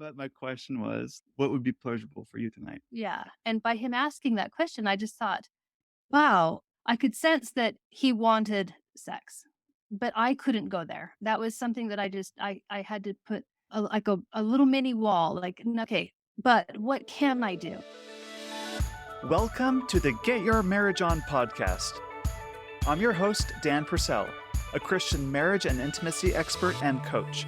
But my question was, what would be pleasurable for you tonight? Yeah. And by him asking that question, I just thought, wow, I could sense that he wanted sex, but I couldn't go there. That was something that I had to put a little mini wall, like, okay, but what can I do? Welcome to the Get Your Marriage On podcast. I'm your host, Dan Purcell, a Christian marriage and intimacy expert and coach.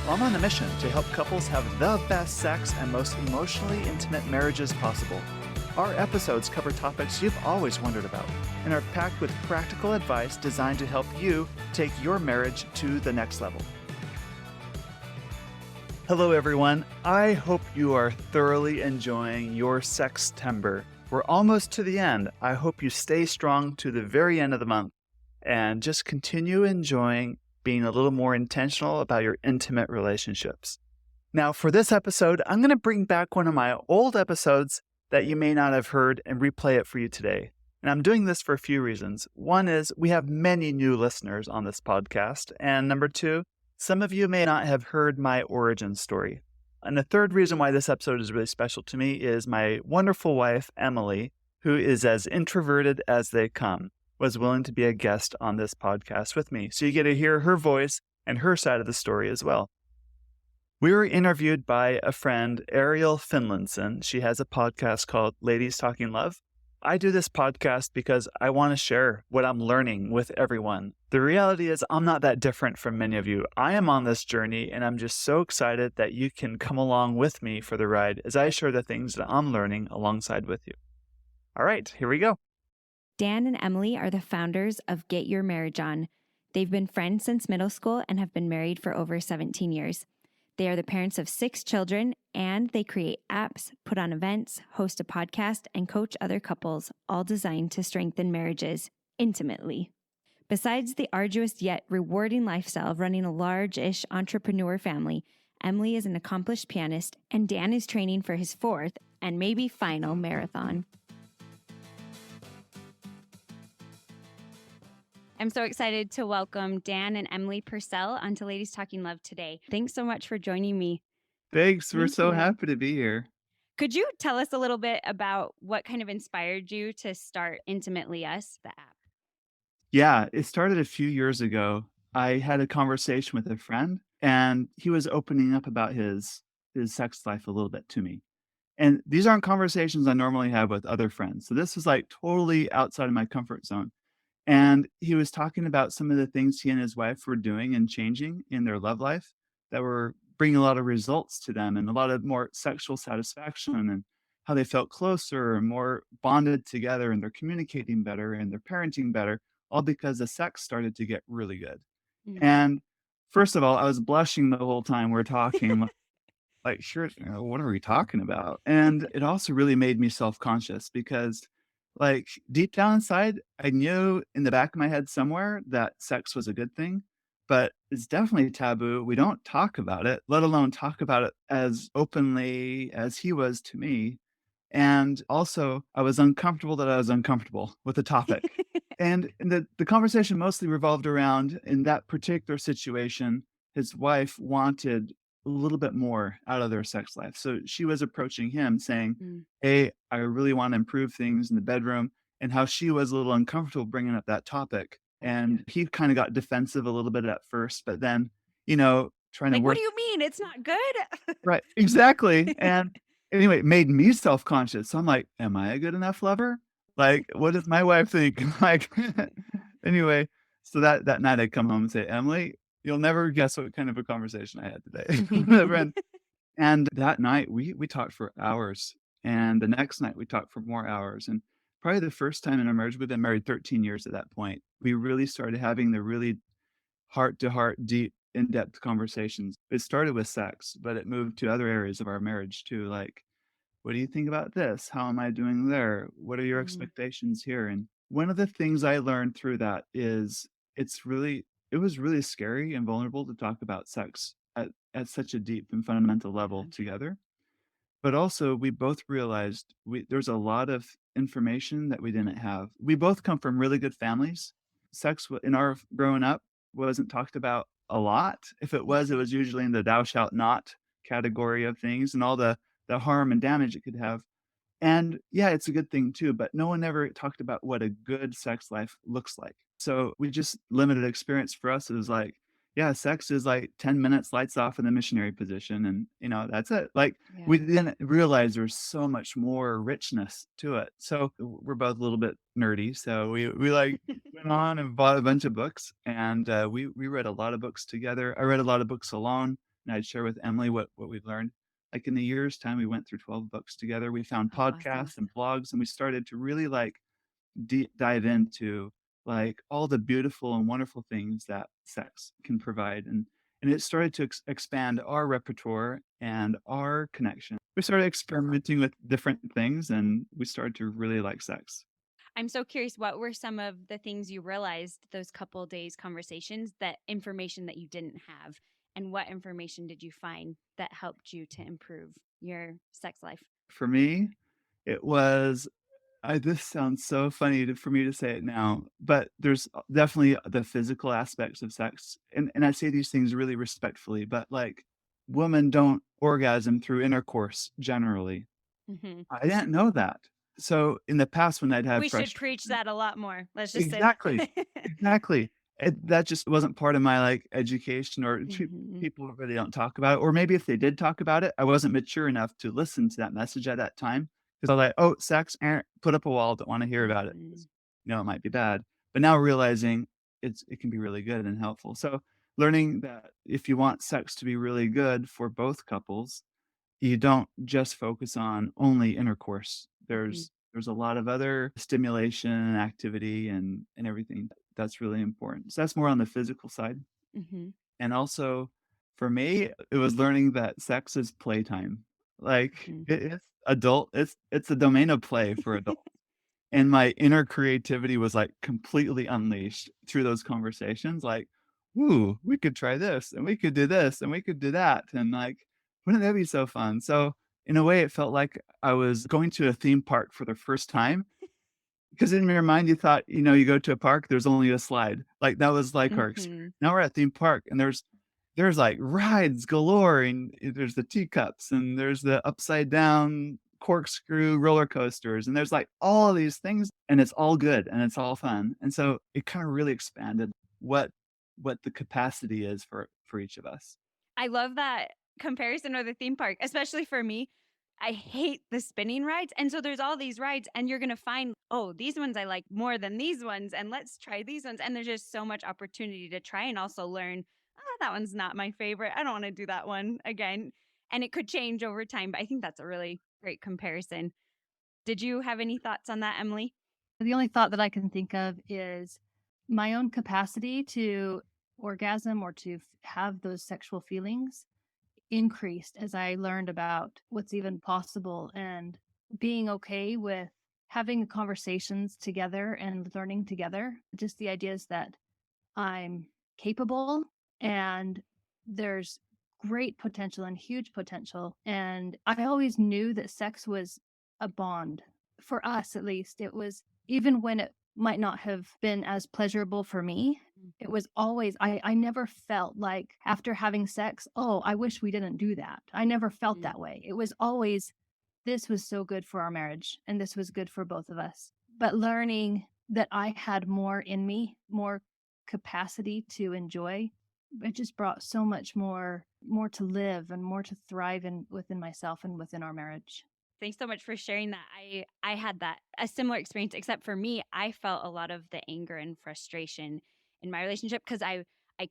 I'm on a mission to help couples have the best sex and most emotionally intimate marriages possible. Our episodes cover topics you've always wondered about and are packed with practical advice designed to help you take your marriage to the next level. Hello, everyone. I hope you are thoroughly enjoying your Sextember. We're almost to the end. I hope you stay strong to the very end of the month and just continue enjoying being a little more intentional about your intimate relationships. Now, for this episode, I'm going to bring back one of my old episodes that you may not have heard and replay it for you today. And I'm doing this for a few reasons. One is we have many new listeners on this podcast. And number two, some of you may not have heard my origin story. And the third reason why this episode is really special to me is my wonderful wife, Emily, who is as introverted as they come, was willing to be a guest on this podcast with me. So you get to hear her voice and her side of the story as well. We were interviewed by a friend, Ariel Finlanson. She has a podcast called Ladies Talking Love. I do this podcast because I want to share what I'm learning with everyone. The reality is I'm not that different from many of you. I am on this journey and I'm just so excited that you can come along with me for the ride as I share the things that I'm learning alongside with you. All right, here we go. Dan and Emily are the founders of Get Your Marriage On. They've been friends since middle school and have been married for over 17 years. They are the parents of 6 children, and they create apps, put on events, host a podcast, and coach other couples, all designed to strengthen marriages intimately. Besides the arduous yet rewarding lifestyle of running a large-ish entrepreneur family, Emily is an accomplished pianist, and Dan is training for his 4th and maybe final marathon. I'm so excited to welcome Dan and Emily Purcell onto Ladies Talking Love today. Thanks so much for joining me. Thanks. We're Thank so you. happy to be here. Could you tell us a little bit about what kind of inspired you to start Intimately Us, the app? Yeah, it started a few years ago. I had a conversation with a friend and he was opening up about his sex life a little bit to me. And these aren't conversations I normally have with other friends. So this was like totally outside of my comfort zone. And he was talking about some of the things he and his wife were doing and changing in their love life that were bringing a lot of results to them and a lot of more sexual satisfaction and how they felt closer and more bonded together and they're communicating better and they're parenting better, all because the sex started to get really good. And first of all, I was blushing the whole time we're talking, like, sure, what are we talking about? And it also really made me self-conscious because, like, deep down inside, I knew in the back of my head somewhere that sex was a good thing, but it's definitely taboo. We don't talk about it, let alone talk about it as openly as he was to me. And also, I was uncomfortable that I was uncomfortable with the topic. And the conversation mostly revolved around, in that particular situation, his wife wanted a little bit more out of their sex life. So she was approaching him saying, "Hey, I really want to improve things in the bedroom," and how she was a little uncomfortable bringing up that topic. And he kind of got defensive a little bit at first, but then, trying to Like, what work. do you mean? It's not good? Right, exactly. And anyway, it made me self-conscious. So I'm like, "Am I a good enough lover? Like, what does my wife think?" Like, anyway, so that night I'd come home and say, "Emily, you'll never guess what kind of a conversation I had today." with a friend. And that night we talked for hours, and the next night we talked for more hours, and probably the first time in our marriage, we've been married 13 years at that point, we really started having the really heart-to-heart, deep, in-depth conversations. It started with sex, but it moved to other areas of our marriage too, like, "What do you think about this? How am I doing there? What are your expectations here?" And one of the things I learned through that is it was really scary and vulnerable to talk about sex at such a deep and fundamental level together. But also, we both realized there's a lot of information that we didn't have. We both come from really good families. Sex in our growing up wasn't talked about a lot. If it was usually in the thou shalt not category of things and all the harm and damage it could have. And yeah, it's a good thing too, but no one ever talked about what a good sex life looks like. So we just limited experience for us is like, yeah, sex is like 10 minutes, lights off in the missionary position. And, that's it. Like, Yeah. we didn't realize there's so much more richness to it. So we're both a little bit nerdy. So we like went on and bought a bunch of books and we read a lot of books together. I read a lot of books alone and I'd share with Emily what we've learned. Like, in a year's time, we went through 12 books together. We found Oh, awesome. podcasts and blogs, and we started to really, like, deep dive into, like, all the beautiful and wonderful things that sex can provide, and it started to expand our repertoire and our connection. We started experimenting with different things, and we started to really like sex. I'm so curious, what were some of the things you realized those couple days conversations, that information that you didn't have? And what information did you find that helped you to improve your sex life? For me, it was this sounds so funny for me to say it now, but there's definitely the physical aspects of sex, and I say these things really respectfully, but, like, women don't orgasm through intercourse generally. Hmm. I didn't know that. So, in the past, when I'd have We should preach frustration. that a lot more. Let's just say Exactly, that. exactly. That just wasn't part of my, like, education or Hmm. people really don't talk about it, or maybe if they did talk about it, I wasn't mature enough to listen to that message at that time, 'cause I was like, "Oh, sex, put up a wall, don't wanna hear about it, Hmm. 'cause, it might be bad." But now realizing it can be really good and helpful. So, learning that if you want sex to be really good for both couples, you don't just focus on only intercourse. Hmm. There's a lot of other stimulation and activity and everything that's really important. So that's more on the physical side. Hmm. And also for me, it was learning that sex is playtime. Like Hmm. it's adult, it's a domain of play for adults. And my inner creativity was, like, completely unleashed through those conversations, like, "Ooh, we could try this, and we could do this, and we could do that," and, like, "Wouldn't that be so fun?" So, in a way, it felt like I was going to a theme park for the first time, because in your mind, you thought, you go to a park, there's only a slide. Like, that was, like, our experience. Hmm. Now we're at theme park, and there's, like, rides galore, and there's the teacups, and there's the upside down corkscrew roller coasters, and there's, like, all of these things, and it's all good, and it's all fun, and so it kinda really expanded what what the capacity is for each of us. I love that comparison of the theme park, especially for me. I hate the spinning rides. And so there's all these rides, and you're going to find, oh, these ones I like more than these ones. And let's try these ones. And there's just so much opportunity to try and also learn, that one's not my favorite. I don't want to do that one again. And it could change over time. But I think that's a really great comparison. Did you have any thoughts on that, Emily? The only thought that I can think of is my own capacity to orgasm or to have those sexual feelings increased as I learned about what's even possible and being okay with having conversations together and learning together. Just the ideas that I'm capable and there's great potential and huge potential. And I always knew that sex was a bond. For us, at least, it was, even when it might not have been as pleasurable for me, it was always, I never felt like after having sex, oh, I wish we didn't do that. I never felt Mm. that way. It was always, this was so good for our marriage and this was good for both of us. But learning that I had more in me, more capacity to enjoy, it just brought so much more to live and more to thrive in within myself and within our marriage. Thanks so much for sharing that. I had that a similar experience, except for me, I felt a lot of the anger and frustration in my relationship because I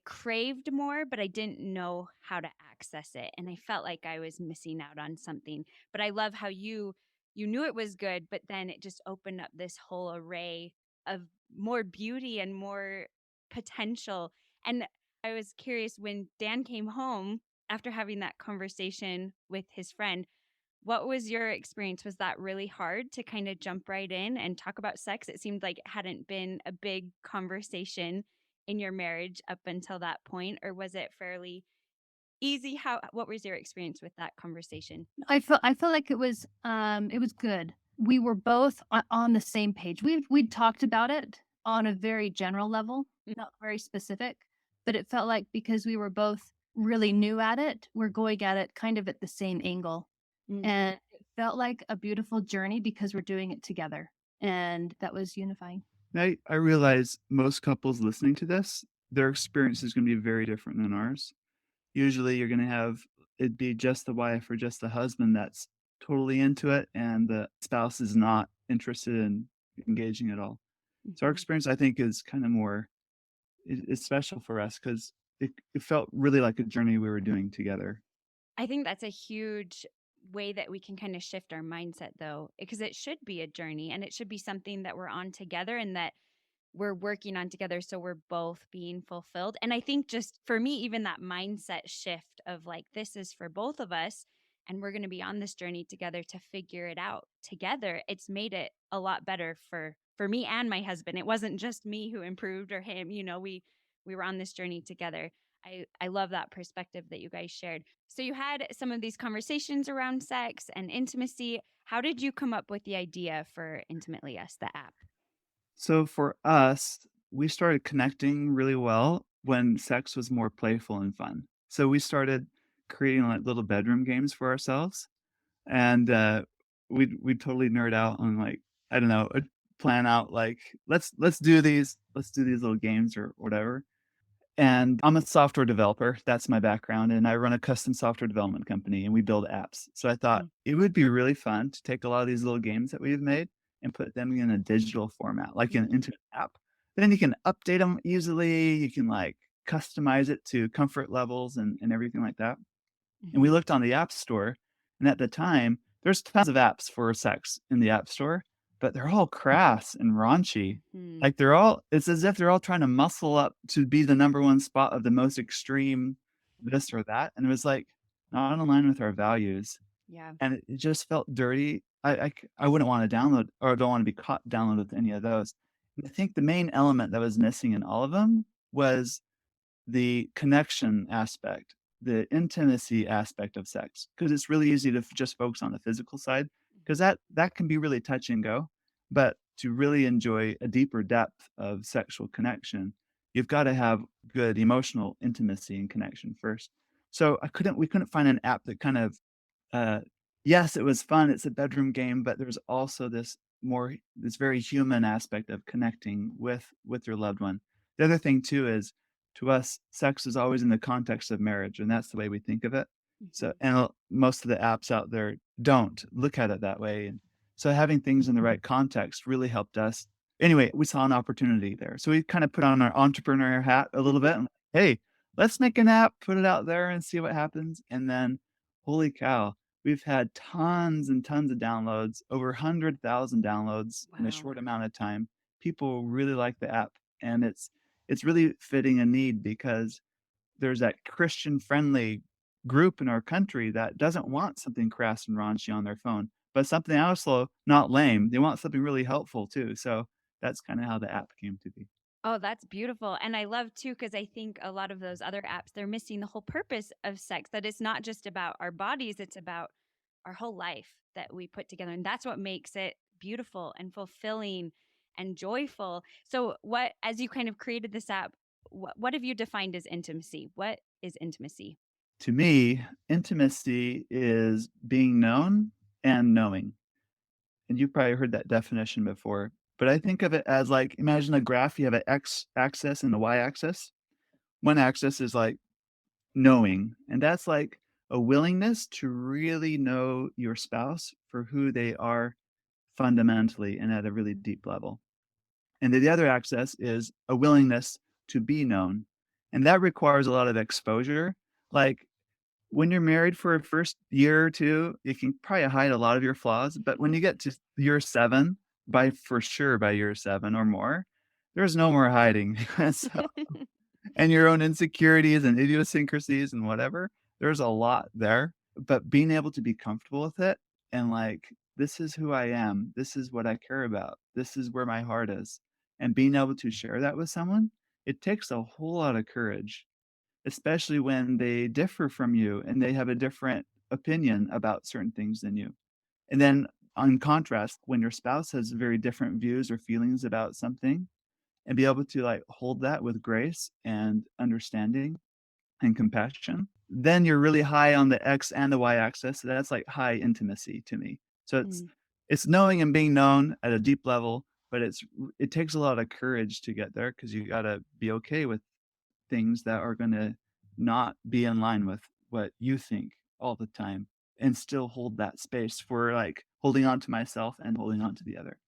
craved more, but I didn't know how to access it, and I felt like I was missing out on something. But I love how you knew it was good, but then it just opened up this whole array of more beauty and more potential. And I was curious, when Dan came home after having that conversation with his friend, what was your experience? Was that really hard to kind of jump right in and talk about sex? It seemed like it hadn't been a big conversation in your marriage up until that point, or was it fairly easy? What was your experience with that conversation? I felt like it was good. We were both on the same page. We'd talked about it on a very general level, Mm. not very specific, but it felt like because we were both really new at it, we're going at it kind of at the same angle. Mm. And it felt like a beautiful journey because we're doing it together. And that was unifying. I realize most couples listening to this, their experience is gonna be very different than ours. Usually, you're gonna have it be just the wife or just the husband that's totally into it, and the spouse is not interested in engaging at all. So our Mhm. experience, I think, is kinda more it's special for us 'cause it felt really like a journey we were doing together. I think that's a huge way that we can kind of shift our mindset, though, because it should be a journey and it should be something that we're on together and that we're working on together so we're both being fulfilled. And I think just for me, even that mindset shift of like, this is for both of us and we're going to be on this journey together to figure it out together. It's made it a lot better for me and my husband. It wasn't just me who improved or him, we were on this journey together. I love that perspective that you guys shared. So you had some of these conversations around sex and intimacy. How did you come up with the idea for Intimately Us, the app? So for us, we started connecting really well when sex was more playful and fun. So we started creating, like, little bedroom games for ourselves, and, we'd totally nerd out on, like, I don't know, plan out, like, let's do these little games or whatever." And I'm a software developer, that's my background, and I run a custom software development company, and we build apps. So I thought Mm. it would be really fun to take a lot of these little games that we've made and put them in a digital format, like into an app. Then you can update them easily, you can, like, customize it to comfort levels and everything like that. And we Mhm. looked on the App Store, and at the time, there's tons of apps for sex in the App Store, but they're all crass and raunchy. Mhm. Like, they're all it's as if they're all trying to muscle up to be the number 1 spot of the most extreme this or that, and it was, like, not in line with our values, Yeah. and it just felt dirty. I wouldn't wanna download or don't wanna be caught download with any of those. And I think the main element that was missing in all of them was the connection aspect, the intimacy aspect of sex, because it's really easy to just focus on the physical side, because that can be really touch and go, but to really enjoy a deeper depth of sexual connection, you've gotta have good emotional intimacy and connection first. So we couldn't find an app that kind of uh, yes, it was fun, it's a bedroom game, but there's also this very human aspect of connecting with your loved one. The other thing too is, to us, sex is always in the context of marriage, and that's the way we think of it. So Mhm. and most of the apps out there don't look at it that way, and so having things in the right context really helped us. Anyway, we saw an opportunity there, so we kinda put on our entrepreneur hat a little bit and, "Hey, let's make an app, put it out there, and see what happens," and then, holy cow, we've had tons and tons of downloads, over 100,000 downloads in a Wow. short amount of time. People really like the app, and it's really fitting a need because there's that Christian-friendly group in our country that doesn't want something crass and raunchy on their phone, but something also not lame. They want something really helpful too, so that's kinda how the app came to be. Oh, that's beautiful. And I love too, because I think a lot of those other apps, they're missing the whole purpose of sex, that it's not just about our bodies, it's about our whole life that we put together. And that's what makes it beautiful and fulfilling and joyful. So, as you kind of created this app, what have you defined as intimacy? What is intimacy? To me, intimacy is being known and knowing. And you've probably heard that definition before, but I think of it as like, imagine a graph, you have an X axis and a Y axis. One axis is like knowing, and that's like a willingness to really know your spouse for who they are fundamentally and at a really deep level. And the other axis is a willingness to be known. And that requires a lot of exposure. Like, when you're married for a first year or 2, you can probably hide a lot of your flaws, but when you get to year 7, for sure by year 7 or more, there's no more hiding. So and your own insecurities and idiosyncrasies and whatever, there's a lot there, but being able to be comfortable with it and, like, "This is who I am. This is what I care about. This is where my heart is," and being able to share that with someone, it takes a whole lot of courage, especially when they differ from you and they have a different opinion about certain things than you. And then, on contrast, when your spouse has very different views or feelings about something, and be able to, like, hold that with grace and understanding, and compassion. Then you're really high on the X and the Y axis. So that's like high intimacy to me. So Mm. it's knowing and being known at a deep level, but it takes a lot of courage to get there because you gotta be okay with things that are gonna not be in line with what you think all the time and still hold that space for like holding on to myself and holding on to the other.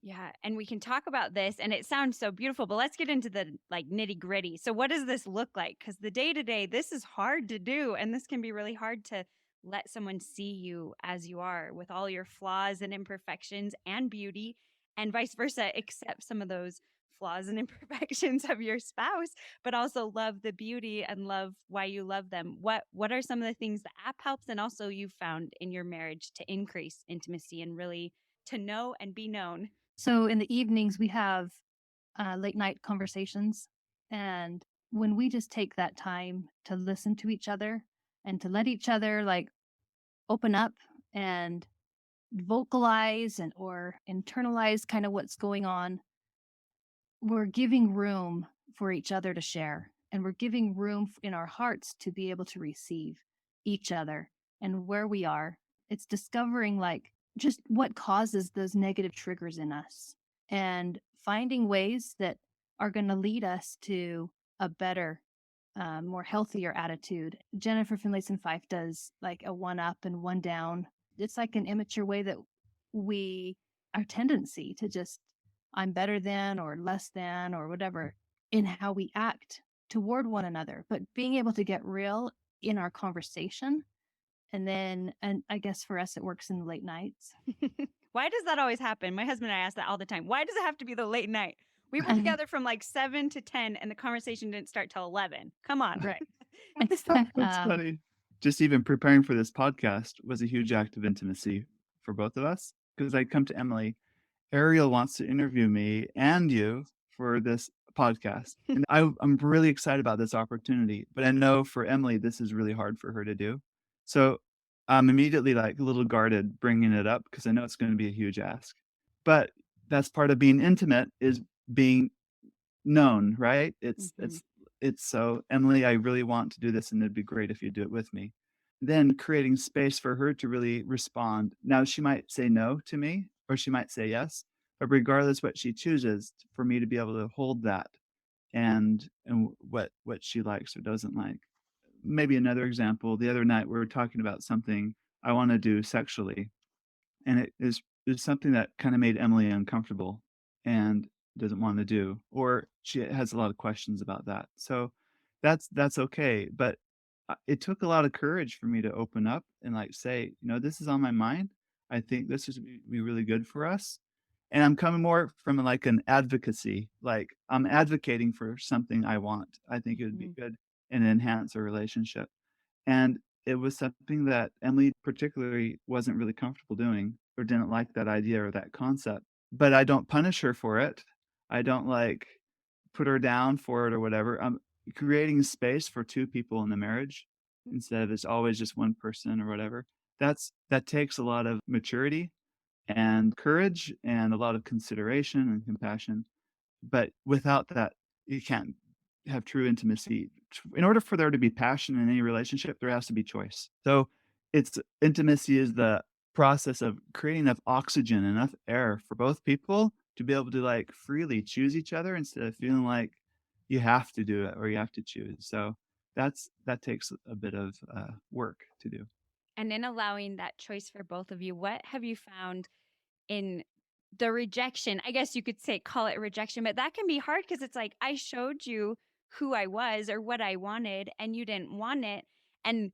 Yeah, and we can talk about this and it sounds so beautiful, but let's get into the like nitty-gritty. So what does this look like? Cuz the day-to-day this is hard to do and this can be really hard to let someone see you as you are with all your flaws and imperfections and beauty and vice versa, accept some of those flaws and imperfections of your spouse, but also love the beauty and love why you love them. What are some of the things the app helps and also you found in your marriage to increase intimacy and really to know and be known? So in the evenings, we have late night conversations. And when we just take that time to listen to each other and to let each other like open up and vocalize and or internalize kind of what's going on, we're giving room for each other to share, and we're giving room in our hearts to be able to receive each other and where we are. It's discovering like just what causes those negative triggers in us and finding ways that are going to lead us to a better, more healthier attitude. Jennifer Finlayson Fife does like a one up and one down. It's like an immature way that our tendency to just I'm better than or less than or whatever in how we act toward one another, but being able to get real in our conversation. And I guess for us, it works in the late nights. Why does that always happen? My husband and I ask that all the time. Why does it have to be the late night? We were together from like 7 to 10 and the conversation didn't start till 11. Come on. Right. That's funny. Just even preparing for this podcast was a huge act of intimacy for both of us because I come to Emily, Ariel wants to interview me and you for this podcast. And I'm really excited about this opportunity, but I know for Emily, this is really hard for her to do. So I'm immediately like a little guarded bringing it up because I know it's going to be a huge ask. But that's part of being intimate is being known, right? Mhm. It's so, "Emily, I really want to do this, and it'd be great if you do it with me." Then creating space for her to really respond. Now, she might say no to me, or she might say yes, but regardless what she chooses, for me to be able to hold that and what she likes or doesn't like. Maybe another example, the other night, we were talking about something I wanna do sexually, and it is something that kinda made Emily uncomfortable and doesn't wanna do, or she has a lot of questions about that. So, that's okay, but, it took a lot of courage for me to open up and, like, say, "You know, this is on my mind. I think this is be really good for us." And I'm coming more from, like, an advocacy, like, I'm advocating for something I want. I think it would be Mhm. good and enhance our relationship. And it was something that Emily particularly wasn't really comfortable doing or didn't like that idea or that concept. But I don't punish her for it. I don't like put her down for it or whatever. I'm creating space for two people in the marriage instead of it's always just one person or whatever. That takes a lot of maturity and courage and a lot of consideration and compassion. But without that, you can't have true intimacy. In order for there to be passion in any relationship, there has to be choice. So it's intimacy is the process of creating enough oxygen, enough air for both people to be able to like freely choose each other instead of feeling like you have to do it or you have to choose. So that takes a bit of work to do. And in allowing that choice for both of you, what have you found in the rejection? I guess you could say call it rejection, but that can be hard because it's like I showed you who I was or what I wanted and you didn't want it. And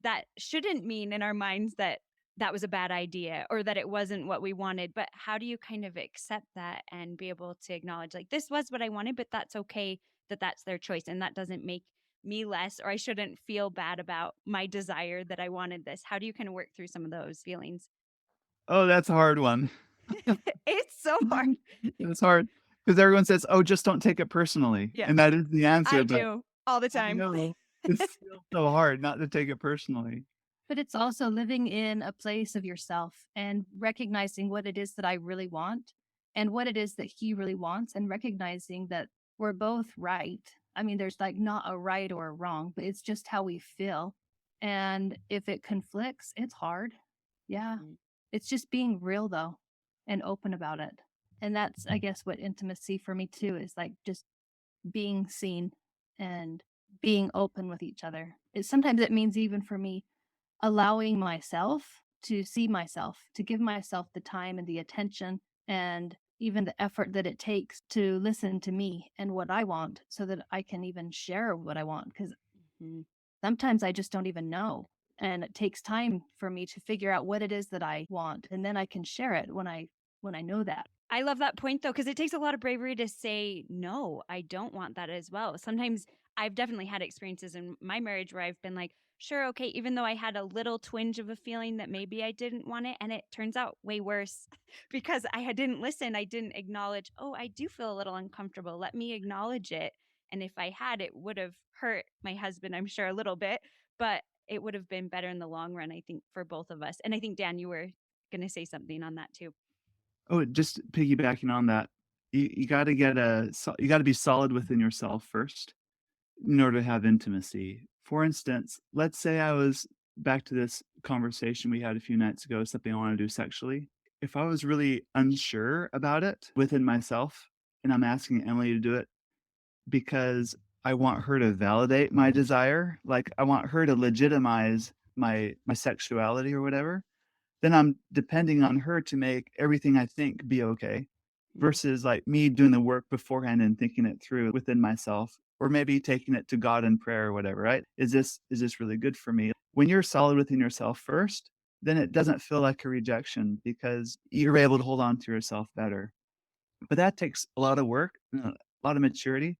that shouldn't mean in our minds that that was a bad idea or that it wasn't what we wanted. But how do you kind of accept that and be able to acknowledge like this was what I wanted, but that's okay that that's their choice and that doesn't make me less or I shouldn't feel bad about my desire that I wanted this. How do you kind of work through some of those feelings? Oh, that's a hard one. It's so hard. It's hard because everyone says, "Oh, just don't take it personally," Yeah, and that is the answer, I but do all the I time. know it's still so hard not to take it personally. But it's also living in a place of yourself and recognizing what it is that I really want and what it is that he really wants, and recognizing that we're both right. I mean, there's like not a right or a wrong, but it's just how we feel. And if it conflicts, it's hard. Yeah. Mm. It's just being real though and open about it. And that's, I guess, what intimacy for me too is like just being seen and being open with each other. Sometimes it means even for me allowing myself to see myself, to give myself the time and the attention and even the effort that it takes to listen to me and what I want so that I can even share what I want. Because Mhm. sometimes I just don't even know. And it takes time for me to figure out what it is that I want. And then I can share it when I know that. I love that point though, because it takes a lot of bravery to say, no, I don't want that as well. Sometimes I've definitely had experiences in my marriage where I've been like, sure, okay, even though I had a little twinge of a feeling that maybe I didn't want it. And it turns out way worse because didn't listen. I didn't acknowledge, oh, I do feel a little uncomfortable. Let me acknowledge it. And if I had, it would have hurt my husband, I'm sure, a little bit, but it would have been better in the long run, I think, for both of us. And I think, Dan, you were going to say something on that too. Oh, just piggybacking on that, you gotta you gotta be solid within yourself first in order to have intimacy. For instance, let's say I was back to this conversation we had a few nights ago, something I wanna do sexually. If I was really unsure about it within myself, and I'm asking Emily to do it because I want her to validate my desire, like, I want her to legitimize my sexuality or whatever, then I'm depending on her to make everything I think be okay, Mm. versus, like, me doing the work beforehand and thinking it through within myself, or maybe taking it to God in prayer or whatever, right? Is this really good for me? When you're solid within yourself first, then it doesn't feel like a rejection because you're able to hold on to yourself better. But that takes a lot of work, a lot of maturity,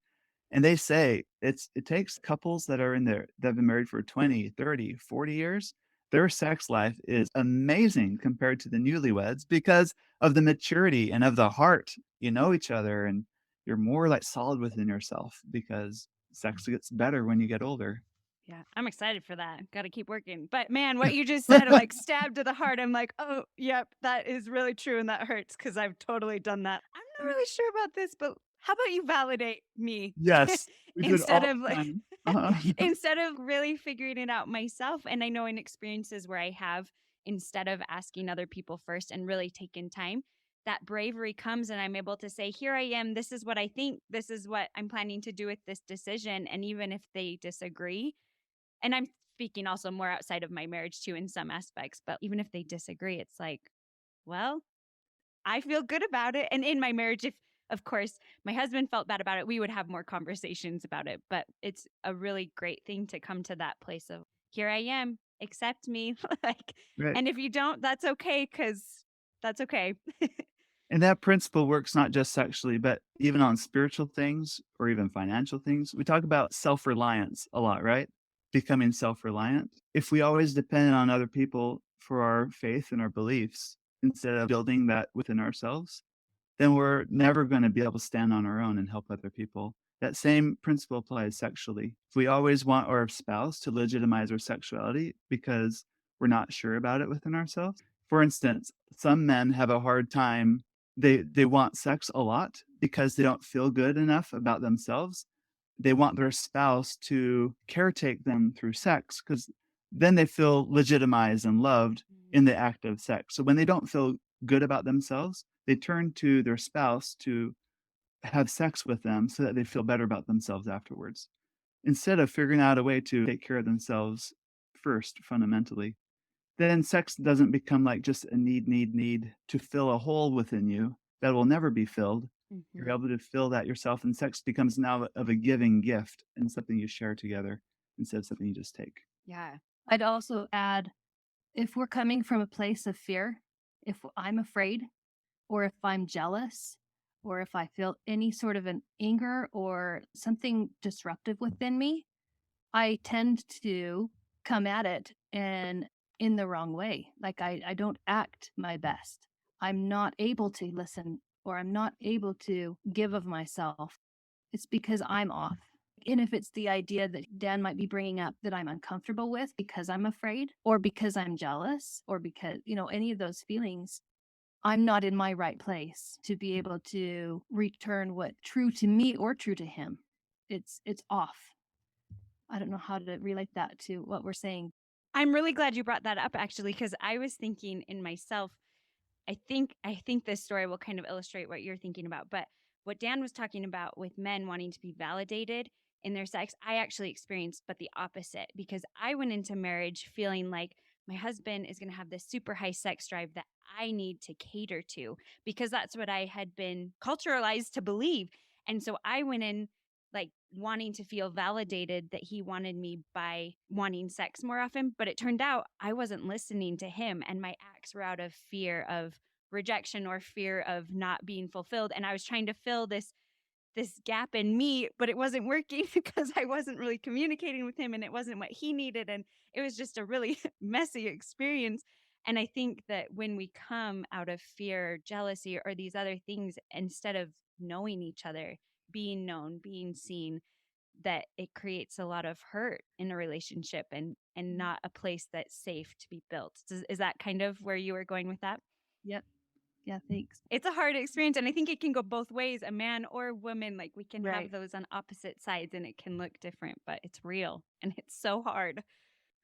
and they say it takes couples that are in there that have been married for 20, 30, 40 years, their sex life is amazing compared to the newlyweds because of the maturity and of the heart. You know each other and you're more, like, solid within yourself because sex gets better when you get older. Yeah, I'm excited for that. Got to keep working. But man, what you just said, like stabbed to the heart. I'm like, oh, yep, that is really true. And that hurts because I've totally done that. I'm not really sure about this, but how about you validate me Yes, we do it instead all of the like, time. Uh-huh. instead of really figuring it out myself? And I know in experiences where I have, instead of asking other people first and really taking time, that bravery comes and I'm able to say, here I am. This is what I think. This is what I'm planning to do with this decision. And even if they disagree, and I'm speaking also more outside of my marriage too in some aspects, but even if they disagree, it's like, well, I feel good about it. And in my marriage, if of course my husband felt bad about it, we would have more conversations about it. But it's a really great thing to come to that place of here I am, accept me. Like, Right. and if you don't, that's okay, because that's okay. And that principle works not just sexually, but even on spiritual things or even financial things. We talk about self reliance a lot, right? Becoming self reliant. If we always depend on other people for our faith and our beliefs instead of building that within ourselves, then we're never going to be able to stand on our own and help other people. That same principle applies sexually. If we always want our spouse to legitimize our sexuality because we're not sure about it within ourselves. For instance, some men have a hard time. They want sex a lot because they don't feel good enough about themselves. They want their spouse to caretake them through sex because then they feel legitimized and loved in the act of sex. So when they don't feel good about themselves, they turn to their spouse to have sex with them so that they feel better about themselves afterwards, instead of figuring out a way to take care of themselves first, fundamentally. Then sex doesn't become like just a need to fill a hole within you that will never be filled. You're Mhm. able to fill that yourself, and sex becomes now of a giving gift and something you share together instead of something you just take. Yeah. I'd also add if we're coming from a place of fear, if I'm afraid, or if I'm jealous, or if I feel any sort of an anger or something disruptive within me, I tend to come at it and in the wrong way. Like I don't act my best. I'm not able to listen or I'm not able to give of myself. It's because I'm off. And if it's the idea that Dan might be bringing up that I'm uncomfortable with because I'm afraid or because I'm jealous or because, any of those feelings, I'm not in my right place to be able to return what true to me or true to him. it's off. I don't know how to relate that to what we're saying. I'm really glad you brought that up actually, because I was thinking in myself, I think this story will kind of illustrate what you're thinking about. But what Dan was talking about with men wanting to be validated in their sex, I actually experienced but the opposite, because I went into marriage feeling like my husband is going to have this super high sex drive that I need to cater to, because that's what I had been culturalized to believe. And so I went in like wanting to feel validated that he wanted me by wanting sex more often. But it turned out I wasn't listening to him, and my acts were out of fear of rejection or fear of not being fulfilled. And I was trying to fill this gap in me, but it wasn't working because I wasn't really communicating with him and it wasn't what he needed. And it was just a really messy experience. And I think that when we come out of fear, or jealousy, or these other things, instead of knowing each other, being known, being seen, that it creates a lot of hurt in a relationship, and not a place that's safe to be built. Is that kind of where you were going with that? Yep. Yeah, thanks. It's a hard experience, and I think it can go both ways, a man or a woman. Like, we can have Right. those on opposite sides and it can look different, but it's real and it's so hard.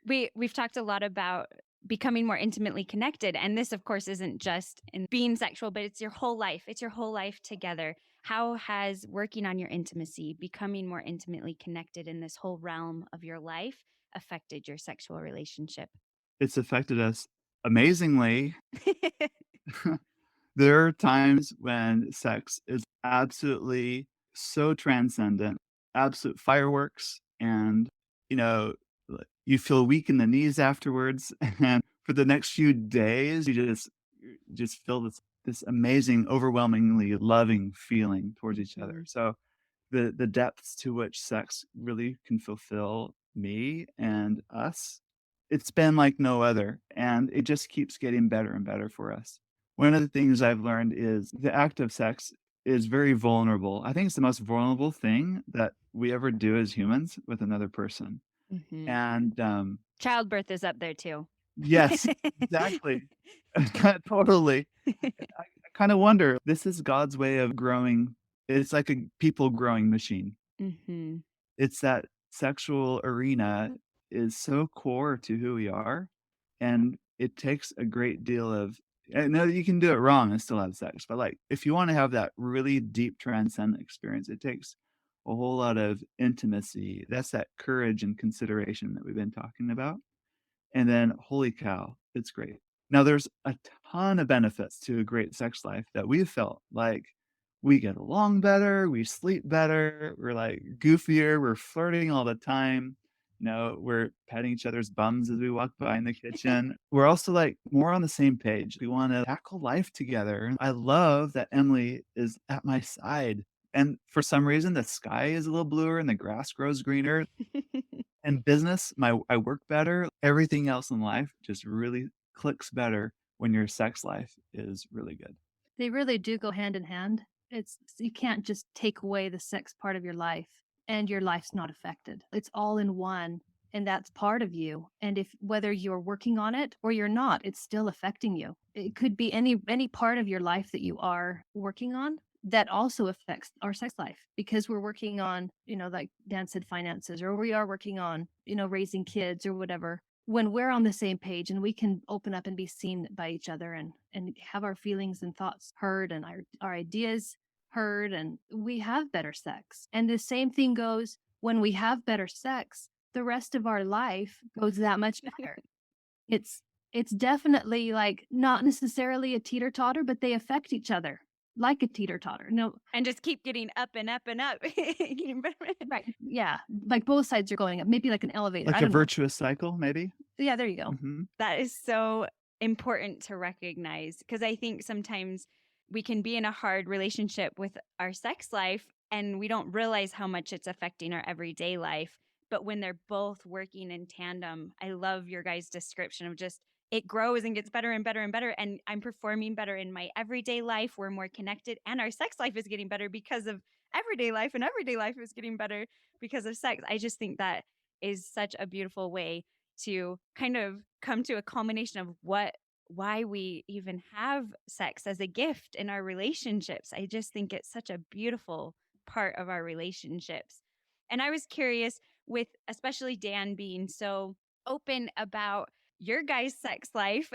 We've talked a lot about becoming more intimately connected, and this of course isn't just in being sexual, but it's your whole life. It's your whole life together. How has working on your intimacy, becoming more intimately connected in this whole realm of your life, affected your sexual relationship? It's affected us amazingly. There are times when sex is absolutely so transcendent, absolute fireworks, and, you know, you feel weak in the knees afterwards, and for the next few days, you just feel this amazing, overwhelmingly loving feeling towards each other. Mhm. So the depths to which sex really can fulfill me and us, it's been like no other, and it just keeps getting better and better for us. One of the things I've learned is the act of sex is very vulnerable. I think it's the most vulnerable thing that we ever do as humans with another person, Mhm. and, Childbirth is up there too. yes, exactly. Totally. I kinda wonder, this is God's way of growing. It's like a people growing machine. Mhm. It's that sexual arena is so core to who we are, and it takes a great deal of, I know you can do it wrong and still have sex, but, like, if you wanna have that really deep transcendent experience, it takes a whole lot of intimacy. That's that courage and consideration that we've been talking about. And then, holy cow, it's great. Now, there's a ton of benefits to a great sex life that we've felt, like, we get along better, we sleep better, we're, like, goofier, we're flirting all the time, we're patting each other's bums as we walk by in the kitchen. We're also, like, more on the same page. We wanna tackle life together. I love that Emily is at my side, and for some reason, the sky is a little bluer and the grass grows greener. In business, I work better. Everything else in life just really clicks better when your sex life is really good. They really do go hand in hand. It's you can't just take away the sex part of your life and your life's not affected. It's all in one and that's part of you. And if whether you're working on it or you're not, it's still affecting you. It could be any part of your life that you are working on that also affects our sex life because we're working on, like Dan said, finances, or we are working on, raising kids or whatever. When we're on the same page and we can open up and be seen by each other and have our feelings and thoughts heard and our ideas heard, and we have better sex. And the same thing goes when we have better sex, the rest of our life goes that much better. It's it's definitely like not necessarily a teeter totter, but they affect each other like a teeter totter. No, And just keep getting up and up and up. Getting better. right. Yeah. Like both sides are going up, maybe like an elevator. I Like a don't know. virtuous cycle, maybe? Yeah, there you go. Mhm. That is so important to recognize, because I think sometimes we can be in a hard relationship with our sex life and we don't realize how much it's affecting our everyday life. But when they're both working in tandem, I love your guys' description of just it grows and gets better and better and better. And I'm performing better in my everyday life. We're more connected, and our sex life is getting better because of everyday life, and everyday life is getting better because of sex. I just think that is such a beautiful way to kind of come to a culmination of why we even have sex as a gift in our relationships. I just think it's such a beautiful part of our relationships. And I was curious with especially Dan being so open about your guys' sex life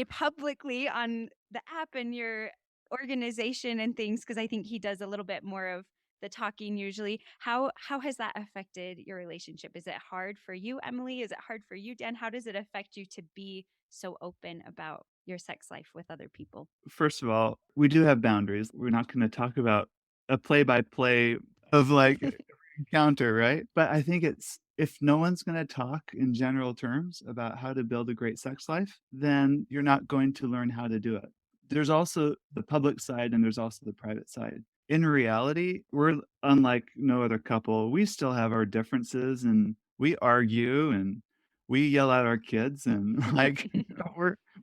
publicly on the app and your organization and things, because I think he does a little bit more of the talking usually. How has that affected your relationship? Is it hard for you, Emily? Is it hard for you, Dan? How does it affect you to be so open about your sex life with other people? First of all, we do have boundaries. We're not gonna talk about a play-by-play of, like, every encounter, right? But I think it's if no one's gonna talk in general terms about how to build a great sex life, then you're not going to learn how to do it. There's also the public side and there's also the private side. In reality, we're unlike no other couple. We still have our differences, and we argue, and we yell at our kids, and, like,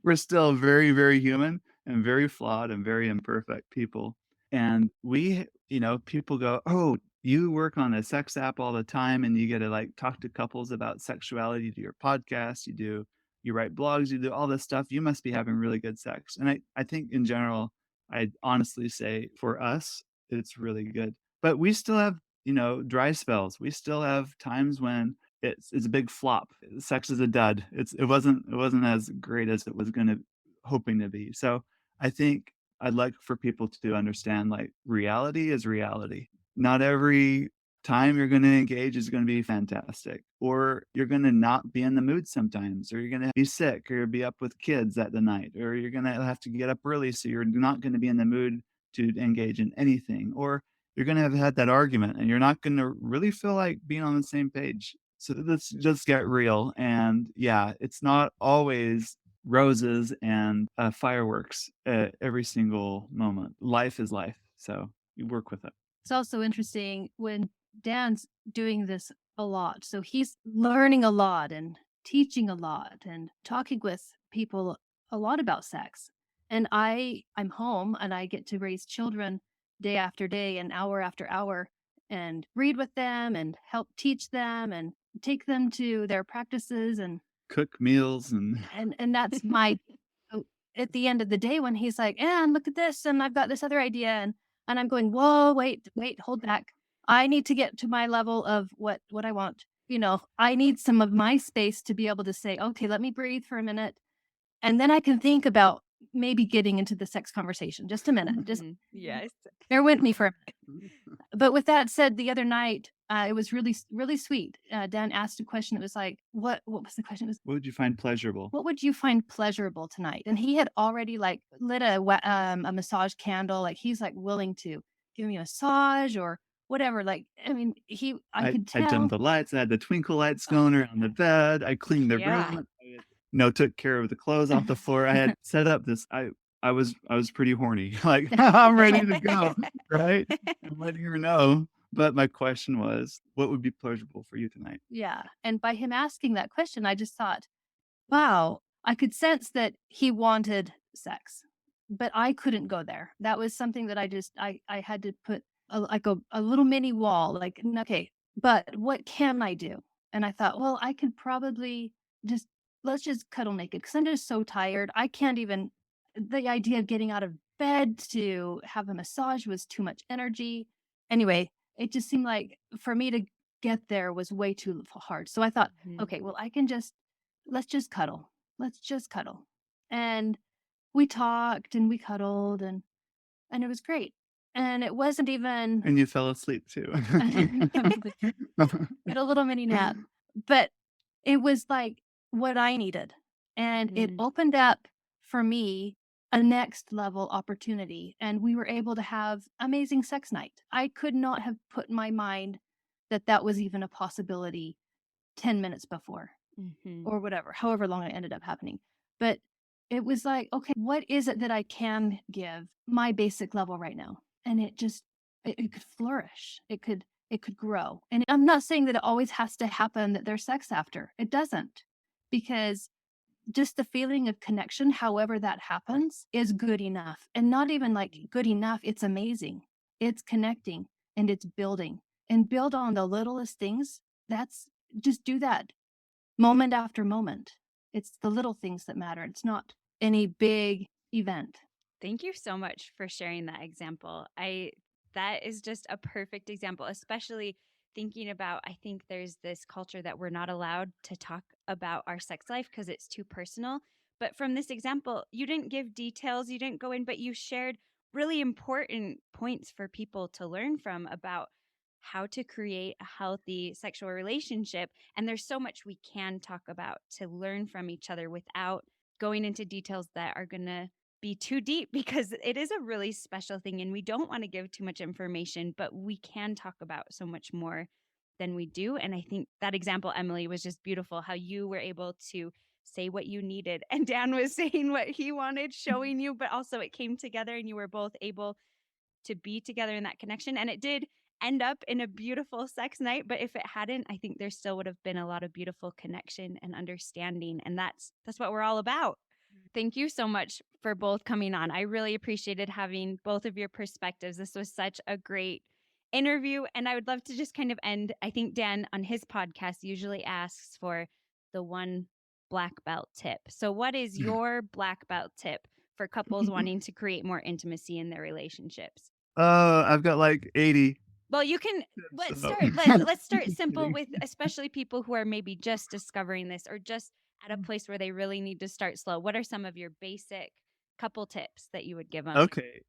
we're still very, very human and very flawed and very imperfect people. And people go, "Oh, you work on a sex app all the time and you get to like talk to couples about sexuality, you do your podcast, you write blogs, you do all this stuff. You must be having really good sex." And I think in general, I'd honestly say for us, it's really good. But we still have, dry spells. We still have times when it's a big flop. Sex is a dud. It wasn't as great as it was gonna hoping to be. So I think I'd like for people to understand like reality is reality. Not every time you're going to engage is going to be fantastic, or you're going to not be in the mood sometimes, or you're going to be sick, or be up with kids at the night, or you're going to have to get up early. So you're not going to be in the mood to engage in anything, or you're going to have had that argument and you're not going to really feel like being on the same page. So let's just get real. And yeah, it's not always roses and fireworks at every single moment. Life is life. So you work with it. It's also interesting when Dan's doing this a lot. So he's learning a lot and teaching a lot and talking with people a lot about sex. And I'm home and I get to raise children day after day and hour after hour and read with them and help teach them and take them to their practices and Cook meals and that's my so at the end of the day when he's like, "And look at this, and I've got this other idea," and I'm going, "Whoa, wait, hold back. I need to get to my level of what I want." I need some of my space to be able to say, "Okay, let me breathe for a minute, and then I can think about maybe getting into the sex conversation. Just a minute. Just Yes. bear with me for a minute." But with that said, the other night, it was really, really sweet. Dan asked a question. It was like, what was the question? It was, what would you find pleasurable? what would you find pleasurable tonight? And he had already like lit a massage candle. Like he's like willing to give me a massage or whatever. Like, I mean, I could I dimmed tell. the lights. I had the twinkle lights going around the bed. I cleaned the Yeah. room. Took care of the clothes off the floor. I had set up this. I was pretty horny. Like I'm ready to go. Right? I'm letting her know. But my question was, what would be pleasurable for you tonight? Yeah. And by him asking that question, I just thought, wow, I could sense that he wanted sex, but I couldn't go there. That was something that I had to put a little mini wall, like, okay, but what can I do? And I thought, well, I could probably just, let's just cuddle naked because I'm just so tired. I can't even, the idea of getting out of bed to have a massage was too much energy. Anyway, it just seemed like for me to get there was way too hard. So I thought, okay, well, let's just cuddle. Let's just cuddle. And we talked and we cuddled and it was great. And it wasn't even And you fell asleep too. get a little mini nap, but it was like what I needed. And it opened up for me a next level opportunity. And we were able to have amazing sex night. I could not have put in my mind that that was even a possibility 10 minutes before or whatever, however long it ended up happening. But it was like, okay, what is it that I can give my basic level right now? And it could flourish. It could grow. And I'm not saying that it always has to happen that there's sex after. It doesn't. Because just the feeling of connection, however that happens, is good enough. And not even like good enough, it's amazing. It's connecting and it's building. And build on the littlest things. Just do that moment after moment. It's the little things that matter. It's not any big event. Thank you so much for sharing that example. That is just a perfect example, especially thinking about, I think there's this culture that we're not allowed to talk about our sex life because it's too personal. But from this example, you didn't give details, you didn't go in, but you shared really important points for people to learn from about how to create a healthy sexual relationship. And there's so much we can talk about to learn from each other without going into details that are going to be too deep because it is a really special thing and we don't want to give too much information, but we can talk about so much more than we do. And I think that example, Emily, was just beautiful how you were able to say what you needed and Dan was saying what he wanted, showing you, but also it came together and you were both able to be together in that connection. And it did end up in a beautiful sex night. But if it hadn't, I think there still would have been a lot of beautiful connection and understanding. And that's what we're all about. Thank you so much for both coming on. I really appreciated having both of your perspectives. This was such a great interview. And I would love to just kind of end. I think Dan on his podcast usually asks for the one black belt tip. So, what is your black belt tip for couples wanting to create more intimacy in their relationships? I've got like 80. Well, you can let's So start let's start just simple kidding. with especially people who are maybe just discovering this or just at a place where they really need to start slow. What are some of your basic couple tips that you would give them? Okay.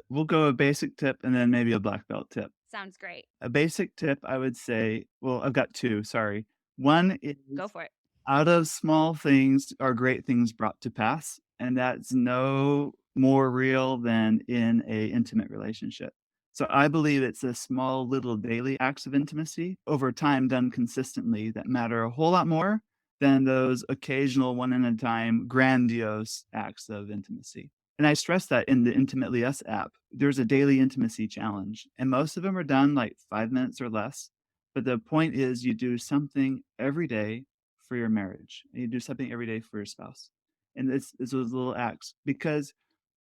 We'll go a basic tip and then maybe a black belt tip. Sounds great. A basic tip, I would say, well, I've got 2, sorry. One Go is for it. out of small things are great things brought to pass, and that's no more real than in a intimate relationship. So I believe it's the small little daily acts of intimacy over time done consistently that matter a whole lot more than those occasional one at a time grandiose acts of intimacy. And I stress that in the Intimately Us app, there's a daily intimacy challenge, and most of them are done like 5 minutes or less. But the point is you do something every day for your marriage, and you do something every day for your spouse. And it's those little acts because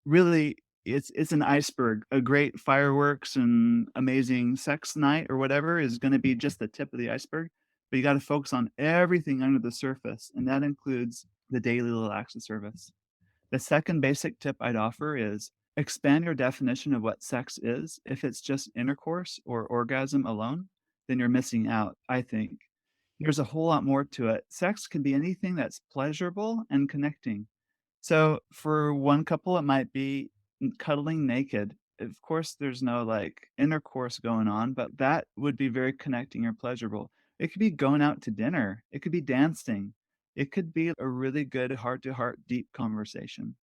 really it's an iceberg. A great fireworks and amazing sex night or whatever is gonna be just the tip of the iceberg, but you gotta focus on everything under the surface, and that includes the daily little acts of service. The second basic tip I'd offer is expand your definition of what sex is. If it's just intercourse or orgasm alone, then you're missing out, I think. There's a whole lot more to it. Sex can be anything that's pleasurable and connecting. So for one couple, it might be cuddling naked. Of course, there's no like intercourse going on, but that would be very connecting or pleasurable. It could be going out to dinner. It could be dancing. It could be a really good heart to heart, deep conversation.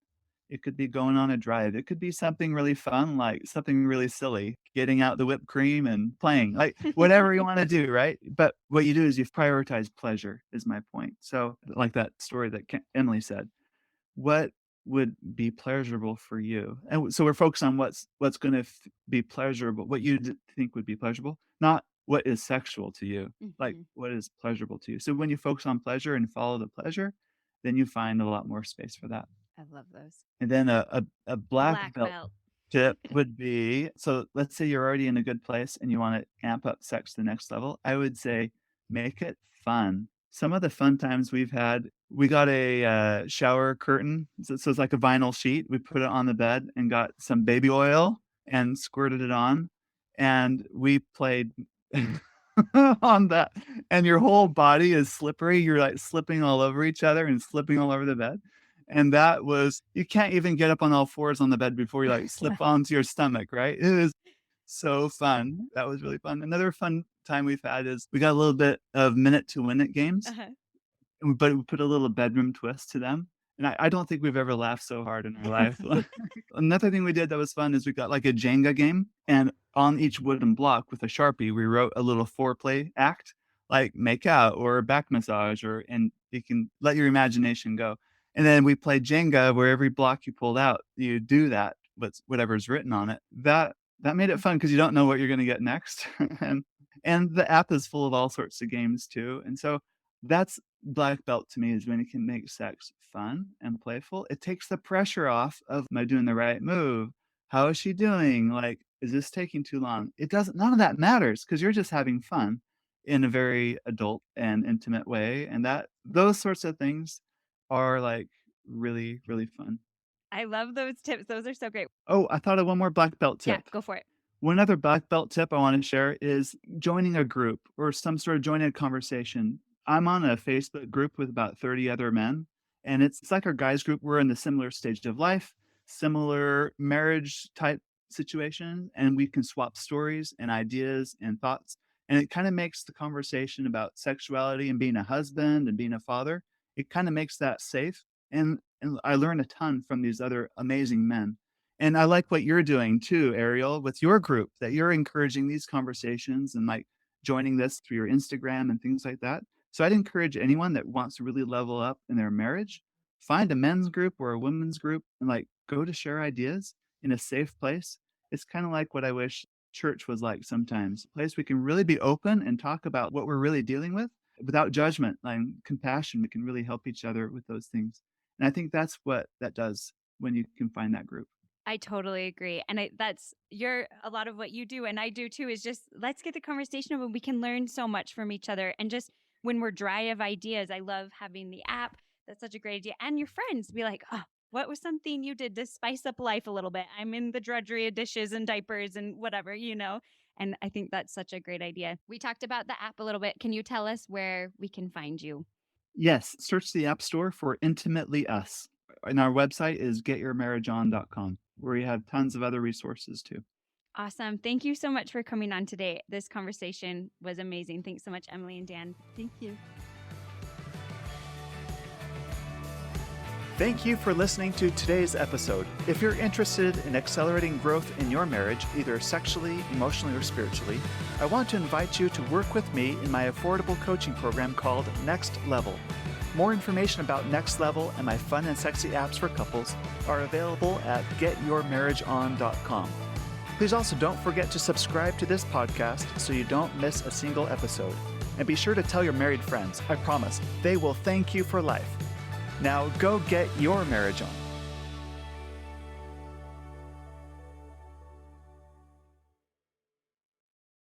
It could be going on a drive. It could be something really fun, like something really silly, getting out the whipped cream and playing, like whatever you want to do, right? But what you do is you prioritize pleasure, is my point. So, like that story that Emily said, what would be pleasurable for you? And so we're focused on what's going to be pleasurable, what you think would be pleasurable, not what is sexual to you, like Mhm. what is pleasurable to you. So when you focus on pleasure and follow the pleasure, then you find a lot more space for that. I love those. And then a black Black belt belt. tip would be so let's say you're already in a good place and you wanna amp up sex to the next level, I would say make it fun. Some of the fun times we've had, we got a, shower curtain, so it's like a vinyl sheet, we put it on the bed and got some baby oil and squirted it on, and we played on that, and your whole body is slippery, you're, like, slipping all over each other and slipping all over the bed, and that was you can't even get up on all fours on the bed before you, like, slip onto your stomach, right? It is so fun. That was really fun. Another fun time we've had is we got a little bit of minute to win it games, Uh-huh. but we put a little bedroom twist to them, and I don't think we've ever laughed so hard in our life. Another thing we did that was fun is we got, like, a Jenga game, and on each wooden block with a Sharpie, we wrote a little foreplay act, like make out or back massage and you can let your imagination go. And then we played Jenga where every block you pulled out, you do that, whatever's written on it. That made it fun because you don't know what you're gonna get next. And and the app is full of all sorts of games too, and so that's black belt to me is when you can make sex fun and playful. It takes the pressure off of, "Am I doing the right move? How is she doing? Like, is this taking too long?" It doesn't none of that matters because 'cause you're just having fun in a very adult and intimate way, and that those sorts of things are, like, really, really fun. I love those tips. Those are so great. Oh, I thought of one more black belt Yeah, tip. go for it. One other black belt tip I want to share is joining a group or some sort of joining a conversation. I'm on a Facebook group with about 30 other men, and it's like our guys group. We're in the similar stage of life, similar marriage type situation, and we can swap stories and ideas and thoughts. And it kind of makes the conversation about sexuality and being a husband and being a father, it kind of makes that safe. And I learn a ton from these other amazing men. And I like what you're doing too, Ariel, with your group, that you're encouraging these conversations and like joining this through your Instagram and things like that. So I'd encourage anyone that wants to really level up in their marriage, find a men's group or a women's group and like go to share ideas in a safe place. It's kind of like what I wish church was like sometimes, a place we can really be open and talk about what we're really dealing with without judgment and compassion. We can really help each other with those things. And I think that's what that does when you can find that group. I totally agree. And that's you're a lot of what you do and I do too is just let's get the conversation open. We can learn so much from each other. And just when we're dry of ideas, I love having the app. That's such a great idea. And your friends be like, oh, what was something you did to spice up life a little bit? I'm in the drudgery of dishes and diapers and whatever, you know? And I think that's such a great idea. We talked about the app a little bit. Can you tell us where we can find you? Yes, search the App Store for Intimately Us. And our website is getyourmarriageon.com, where we have tons of other resources too. Awesome. Thank you so much for coming on today. This conversation was amazing. Thanks so much, Emily and Dan. Thank you. Thank you for listening to today's episode. If you're interested in accelerating growth in your marriage, either sexually, emotionally, or spiritually, I want to invite you to work with me in my affordable coaching program called Next Level. More information about Next Level and my fun and sexy apps for couples are available at getyourmarriageon.com. Please also don't forget to subscribe to this podcast so you don't miss a single episode. And be sure to tell your married friends. I promise, they will thank you for life. Now go get your marriage on.